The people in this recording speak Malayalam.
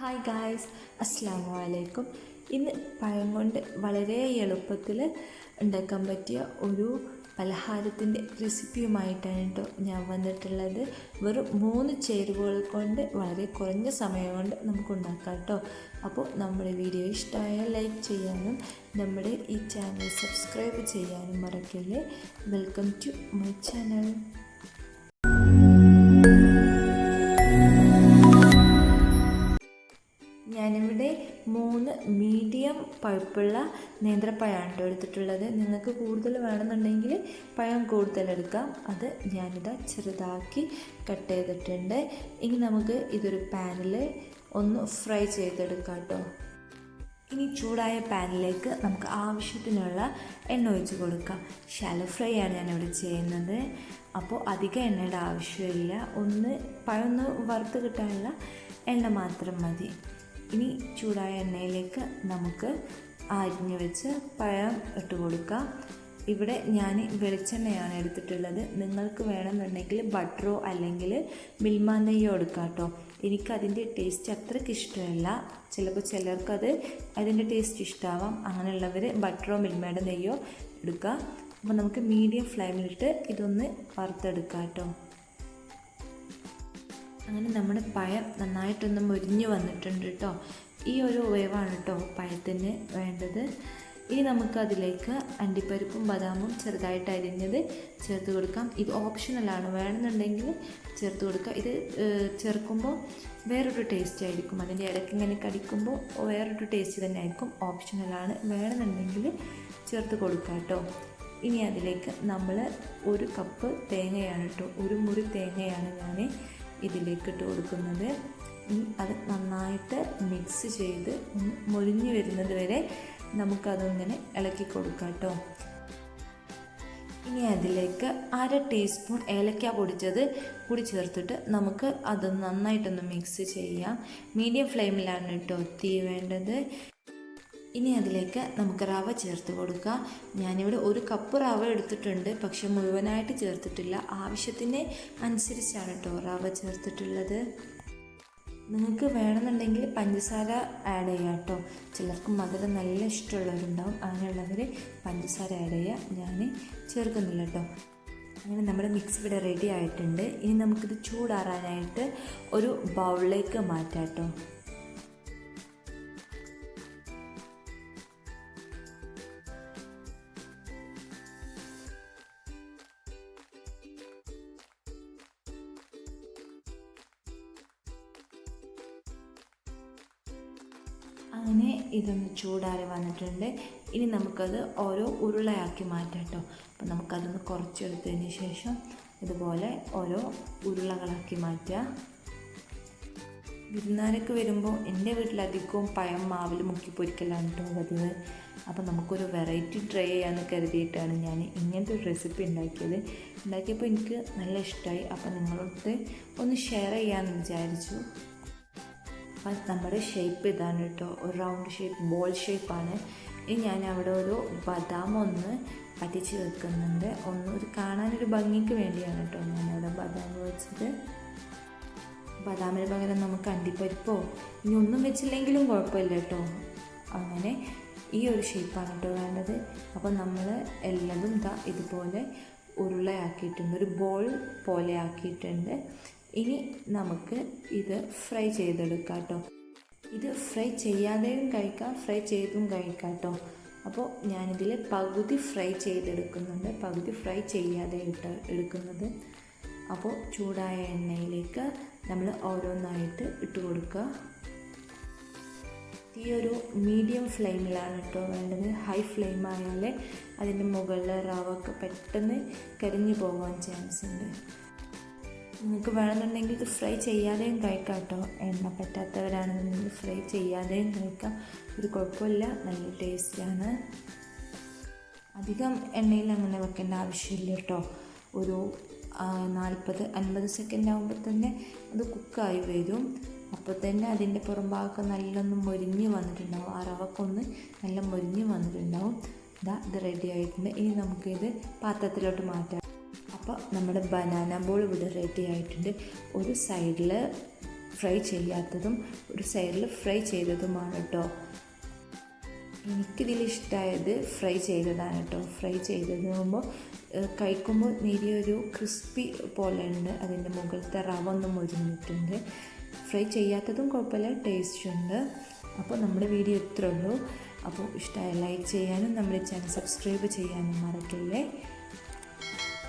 ഹായ് ഗായ്സ്, അസ്സലാമു അലൈക്കും. ഇന്ന് പഴം കൊണ്ട് വളരെ എളുപ്പത്തിൽ ഉണ്ടാക്കാൻ പറ്റിയ ഒരു പലഹാരത്തിൻ്റെ റെസിപ്പിയുമായിട്ടാണ് കേട്ടോ ഞാൻ വന്നിട്ടുള്ളത്. വെറും 3 ചേരുവകൾ കൊണ്ട് വളരെ കുറഞ്ഞ സമയം കൊണ്ട് നമുക്ക് ഉണ്ടാക്കാം കേട്ടോ. അപ്പോൾ നമ്മുടെ വീഡിയോ ഇഷ്ടമായാൽ ലൈക്ക് ചെയ്യാനും നമ്മുടെ ഈ ചാനൽ സബ്സ്ക്രൈബ് ചെയ്യാനും മറക്കല്ലേ. Welcome to my channel. ഞാനിവിടെ 3 മീഡിയം പഴുപ്പുള്ള നേന്ത്രപ്പഴമാണ് എടുത്തിട്ടുള്ളത്. നിങ്ങൾക്ക് കൂടുതൽ വേണമെന്നുണ്ടെങ്കിൽ പഴം കൂടുതലെടുക്കാം. അത് ഞാനിതാ ചെറുതാക്കി കട്ട് ചെയ്തിട്ടുണ്ട്. ഇനി നമുക്ക് ഇതൊരു പാനിൽ ഒന്ന് ഫ്രൈ ചെയ്തെടുക്കാം കേട്ടോ. ഇനി ചൂടായ പാനിലേക്ക് നമുക്ക് ആവശ്യത്തിനുള്ള എണ്ണ ഒഴിച്ച് കൊടുക്കാം. ഷാലോ ഫ്രൈ ആണ് ഞാനിവിടെ ചെയ്യുന്നത്. അപ്പോൾ അധികം എണ്ണയുടെ ആവശ്യമില്ല. പഴം ഒന്ന് വറുത്ത് കിട്ടാനുള്ള എണ്ണ മാത്രം മതി. ഇനി ചൂടായ എണ്ണയിലേക്ക് നമുക്ക് അരിഞ്ഞു വെച്ച് പഴം ഇട്ട് കൊടുക്കാം. ഇവിടെ ഞാൻ വെളിച്ചെണ്ണയാണ് എടുത്തിട്ടുള്ളത്. നിങ്ങൾക്ക് വേണമെന്നുണ്ടെങ്കിൽ ബട്ടറോ അല്ലെങ്കിൽ മിൽമ നെയ്യോ എടുക്കാം കേട്ടോ. എനിക്കതിൻ്റെ ടേസ്റ്റ് അത്രയ്ക്ക് ഇഷ്ടമല്ല. ചിലപ്പോൾ ചിലർക്കത് അതിൻ്റെ ടേസ്റ്റ് ഇഷ്ടമാവാം. അങ്ങനെയുള്ളവർ ബട്ടറോ മിൽമയുടെ നെയ്യോ എടുക്കുക. അപ്പോൾ നമുക്ക് മീഡിയം ഫ്ലെയിമിലിട്ട് ഇതൊന്ന് വറുത്തെടുക്കാം കേട്ടോ. അങ്ങനെ നമ്മുടെ പഴം നന്നായിട്ടൊന്ന് മൊരിഞ്ഞ് വന്നിട്ടുണ്ട് കേട്ടോ. ഈ ഒരു വേവാണ് കേട്ടോ പഴത്തിന് വേണ്ടത്. ഇനി നമുക്കതിലേക്ക് അണ്ടിപ്പരിപ്പും ബദാമും ചെറുതായിട്ട് അരിഞ്ഞത് ചേർത്ത് കൊടുക്കാം. ഇത് ഓപ്ഷണലാണ്, വേണമെന്നുണ്ടെങ്കിൽ ചേർത്ത് കൊടുക്കുക. ഇത് ചേർക്കുമ്പോൾ വേറൊരു ടേസ്റ്റ് ആയിരിക്കും. അതിൻ്റെ ഇടയ്ക്ക് ഇങ്ങനെ കടിക്കുമ്പോൾ വേറൊരു ടേസ്റ്റ് തന്നെ ആയിരിക്കും. ഓപ്ഷണലാണ്, വേണമെന്നുണ്ടെങ്കിൽ ചേർത്ത് കൊടുക്കാം കേട്ടോ. ഇനി അതിലേക്ക് നമ്മൾ 1 കപ്പ് തേങ്ങയാണ് കേട്ടോ, 1 മുറി തേങ്ങയാണ് ഞാൻ ഇതിലേക്ക് ഇട്ട് കൊടുക്കുന്നത്. ഇനി അത് നന്നായിട്ട് മിക്സ് ചെയ്ത് മൊരിഞ്ഞ് വരുന്നത് വരെ നമുക്കതിങ്ങനെ ഇളക്കി കൊടുക്കാം കേട്ടോ. ഇനി അതിലേക്ക് 1/2 ടീസ്പൂൺ ഏലക്ക പൊടിച്ചത് കൂടി ചേർത്തിട്ട് നമുക്ക് അത് നന്നായിട്ടൊന്ന് മിക്സ് ചെയ്യാം. മീഡിയം ഫ്ലെയിമിലാണ് കേട്ടോ തീ വേണ്ടത്. ഇനി അതിലേക്ക് നമുക്ക് റവ ചേർത്ത് കൊടുക്കാം. ഞാനിവിടെ 1 കപ്പ് റവ എടുത്തിട്ടുണ്ട്, പക്ഷെ മുഴുവനായിട്ട് ചേർത്തിട്ടില്ല. ആവശ്യത്തിന് അനുസരിച്ചാണ് കേട്ടോ റവ ചേർത്തിട്ടുള്ളത്. നിങ്ങൾക്ക് വേണമെന്നുണ്ടെങ്കിൽ പഞ്ചസാര ആഡ് ചെയ്യാം കേട്ടോ. ചിലർക്ക് മധുരം നല്ല ഇഷ്ടമുള്ളവരുണ്ടാവും. അങ്ങനെയുള്ളവർ പഞ്ചസാര ആഡ് ചെയ്യുക. ഞാൻ ചേർക്കുന്നില്ല കേട്ടോ. അങ്ങനെ നമ്മുടെ മിക്സ് ഇവിടെ റെഡി ആയിട്ടുണ്ട്. ഇനി നമുക്കിത് ചൂടാറാനായിട്ട് ഒരു ബൗളിലേക്ക് മാറ്റാം കേട്ടോ. അങ്ങനെ ഇതൊന്ന് ചൂടാറി വന്നിട്ടുണ്ട്. ഇനി നമുക്കത് ഓരോ ഉരുളയാക്കി മാറ്റാം കേട്ടോ. അപ്പോൾ നമുക്കതൊന്ന് കുറച്ചെടുത്തതിന് ശേഷം ഇതുപോലെ ഓരോ ഉരുളകളാക്കി മാറ്റുക. വിരുന്നാരൊക്കെ വരുമ്പോൾ എൻ്റെ വീട്ടിലധികവും പഴം മാവിൽ മുക്കി പൊരിക്കലാണ് കേട്ടോ പതിവ്. അപ്പോൾ നമുക്കൊരു വെറൈറ്റി ട്രൈ ചെയ്യാമെന്ന് കരുതിയിട്ടാണ് ഞാൻ ഇങ്ങനത്തെ ഒരു റെസിപ്പി ഉണ്ടാക്കിയപ്പോൾ എനിക്ക് നല്ല ഇഷ്ടമായി. അപ്പോൾ നിങ്ങളോട് ഒന്ന് ഷെയർ ചെയ്യാമെന്ന് വിചാരിച്ചു. അപ്പം നമ്മുടെ ഷേപ്പ് ഇതാണ് കേട്ടോ, ഒരു റൗണ്ട് ഷേപ്പ്, ബോൾ ഷേപ്പാണ്. ഇനി ഞാൻ അവിടെ ഒരു ബദാം ഒന്ന് പറ്റിച്ച് വെക്കുന്നുണ്ട്. ഒരു കാണാനൊരു ഭംഗിക്ക് വേണ്ടിയാണ് കേട്ടോ ഞാനവിടെ ബദാം വെച്ചത്. ബദാമിന് പകരം നമുക്ക് അണ്ടിപ്പരിപ്പോ ഇനി ഒന്നും വെച്ചില്ലെങ്കിലും കുഴപ്പമില്ല കേട്ടോ. അങ്ങനെ ഈ ഒരു ഷേപ്പാണ് കേട്ടോ വേണ്ടത്. അപ്പോൾ നമ്മൾ എല്ലാതും ഇതുപോലെ ഉരുളയാക്കിയിട്ടുണ്ട്, ഒരു ബോൾ പോലെ ആക്കിയിട്ടുണ്ട്. ഇനി നമുക്ക് ഇത് ഫ്രൈ ചെയ്തെടുക്കാം കേട്ടോ. ഇത് ഫ്രൈ ചെയ്യാതെയും കഴിക്കാം, ഫ്രൈ ചെയ്തും കഴിക്കാം കേട്ടോ. അപ്പോൾ ഞാനിതിൽ പകുതി ഫ്രൈ ചെയ്തെടുക്കുന്നുണ്ട്, പകുതി ഫ്രൈ ചെയ്യാതെ എടുക്കുന്നത്. അപ്പോൾ ചൂടായ എണ്ണയിലേക്ക് നമ്മൾ ഓരോന്നായിട്ട് ഇട്ട് കൊടുക്കുക. ഈ ഒരു മീഡിയം ഫ്ലെയിമിലാണ് കേട്ടോ വേണ്ടത്. ഹൈ ഫ്ലെയിം ആയാൽ അതിൻ്റെ മുകളിൽ റവൊക്കെ പെട്ടെന്ന് കരിഞ്ഞു പോകാൻ ചാൻസ് ഉണ്ട്. നിങ്ങൾക്ക് വേണമെന്നുണ്ടെങ്കിൽ ഇത് ഫ്രൈ ചെയ്യാതെയും കഴിക്കാം കേട്ടോ. എണ്ണ പറ്റാത്തവരാണെന്നുണ്ടെങ്കിൽ ഫ്രൈ ചെയ്യാതെയും കഴിക്കാം, ഒരു കുഴപ്പമില്ല, നല്ല ടേസ്റ്റാണ്. അധികം എണ്ണയിൽ അങ്ങനെ വെക്കേണ്ട ആവശ്യമില്ല കേട്ടോ. ഒരു 40-50 സെക്കൻഡ് ആകുമ്പോൾ തന്നെ അത് കുക്കായി വരും. അപ്പോൾ തന്നെ അതിൻ്റെ പുറംഭാഗമൊക്കെ നല്ലൊന്ന് മൊരിഞ്ഞ് വന്നിട്ടുണ്ടാവും. ആ റവക്കൊന്ന് നല്ല മൊരിഞ്ഞ് വന്നിട്ടുണ്ടാവും. ഇത് റെഡി ആയിട്ടുണ്ട്. ഇനി നമുക്കിത് പാത്രത്തിലോട്ട് മാറ്റാം. അപ്പോൾ നമ്മുടെ ബനാന ബോൾ ഇവിടെ റെഡി ആയിട്ടുണ്ട്. ഒരു സൈഡിൽ ഫ്രൈ ചെയ്യാത്തതും ഒരു സൈഡിൽ ഫ്രൈ ചെയ്തതുമാണ് കേട്ടോ. എനിക്കിതിൽ ഇഷ്ടമായത് ഫ്രൈ ചെയ്തതാണ് കേട്ടോ. ഫ്രൈ ചെയ്തതാകുമ്പോൾ കഴിക്കുമ്പോൾ നേരിയൊരു ക്രിസ്പി പോലെ ഉണ്ട്, അതിൻ്റെ മുകളിലത്തെ റവ ഒന്നും മൊരിഞ്ഞിട്ടുണ്ട്. ഫ്രൈ ചെയ്യാത്തതും കുഴപ്പമില്ല, ടേസ്റ്റ് ഉണ്ട്. അപ്പോൾ നമ്മുടെ വീഡിയോ ഇത്രേ ഉള്ളൂ. അപ്പോൾ ഇഷ്ടമായ ലൈക്ക് ചെയ്യാനും നമ്മുടെ ചാനൽ സബ്സ്ക്രൈബ് ചെയ്യാനും മറക്കല്ലേ.